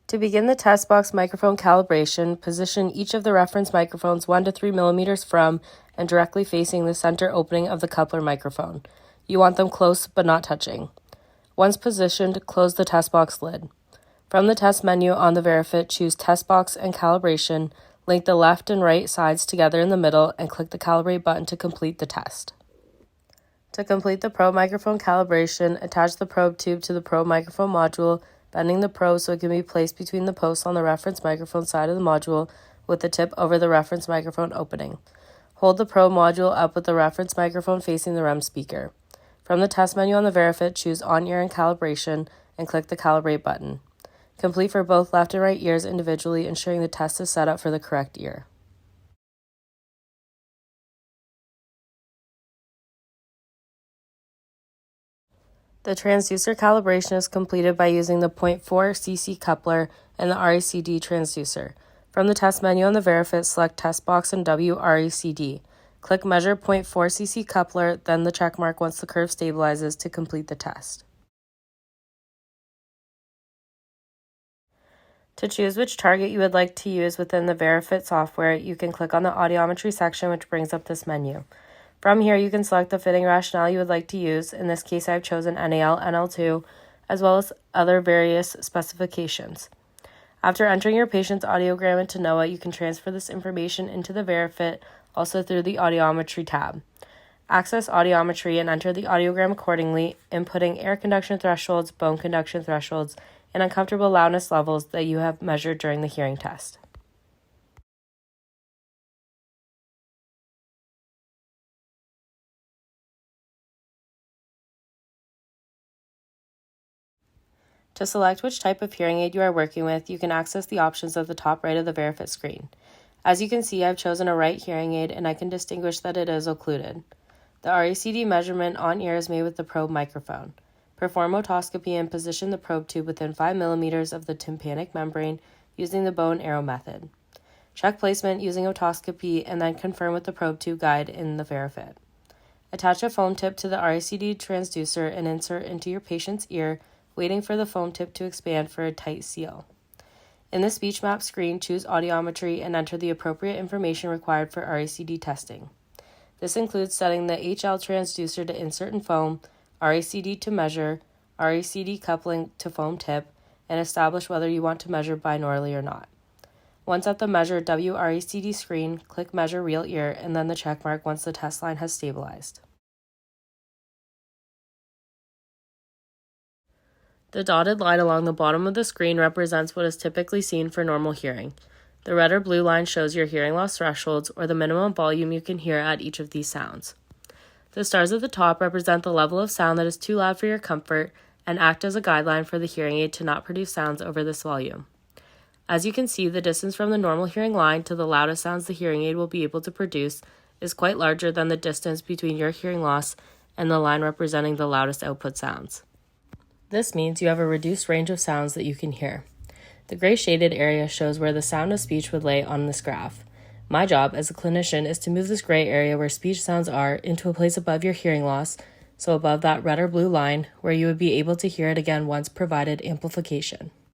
To begin the test box microphone calibration, position each of the reference microphones 1 to 3 millimeters from and directly facing the center opening of the coupler microphone. You want them close but not touching. Once positioned, close the test box lid. From the test menu on the Verefit, choose Test Box and Calibration, link the left and right sides together in the middle, and click the Calibrate button to complete the test. To complete the probe microphone calibration, attach the probe tube to the probe microphone module, bending the probe so it can be placed between the posts on the reference microphone side of the module with the tip over the reference microphone opening. Hold the probe module up with the reference microphone facing the REM speaker. From the test menu on the Verefit, choose On-Ear and Calibration and click the Calibrate button. Complete for both left and right ears individually, ensuring the test is set up for the correct ear. The transducer calibration is completed by using the 0.4 cc coupler and the RECD transducer. From the test menu on the Verefit, select Test Box and WRECD. Click Measure 0.4 cc coupler, then the check mark once the curve stabilizes to complete the test. To choose which target you would like to use within the Verefit software, you can click on the audiometry section, which brings up this menu. From here, you can select the fitting rationale you would like to use. In this case, I've chosen NAL, NL2, as well as other various specifications. After entering your patient's audiogram into NOAA, you can transfer this information into the Verefit, also through the Audiometry tab. Access Audiometry and enter the audiogram accordingly, inputting air conduction thresholds, bone conduction thresholds, and uncomfortable loudness levels that you have measured during the hearing test. To select which type of hearing aid you are working with, you can access the options at the top right of the Verefit screen. As you can see, I've chosen a right hearing aid and I can distinguish that it is occluded. The RECD measurement on ear is made with the probe microphone. Perform otoscopy and position the probe tube within 5 millimeters of the tympanic membrane using the bow and arrow method. Check placement using otoscopy and then confirm with the probe tube guide in the Verefit. Attach a foam tip to the RECD transducer and insert into your patient's ear, waiting for the foam tip to expand for a tight seal. In the Speechmap screen, choose Audiometry and enter the appropriate information required for RECD testing. This includes setting the HL transducer to insert in foam, RECD to measure, RECD coupling to foam tip, and establish whether you want to measure binaurally or not. Once at the Measure WRECD screen, click Measure Real Ear and then the checkmark once the test line has stabilized. The dotted line along the bottom of the screen represents what is typically seen for normal hearing. The red or blue line shows your hearing loss thresholds, or the minimum volume you can hear at each of these sounds. The stars at the top represent the level of sound that is too loud for your comfort and act as a guideline for the hearing aid to not produce sounds over this volume. As you can see, the distance from the normal hearing line to the loudest sounds the hearing aid will be able to produce is quite larger than the distance between your hearing loss and the line representing the loudest output sounds. This means you have a reduced range of sounds that you can hear. The gray shaded area shows where the sound of speech would lay on this graph. My job as a clinician is to move this gray area where speech sounds are into a place above your hearing loss, so above that red or blue line, where you would be able to hear it again once provided amplification.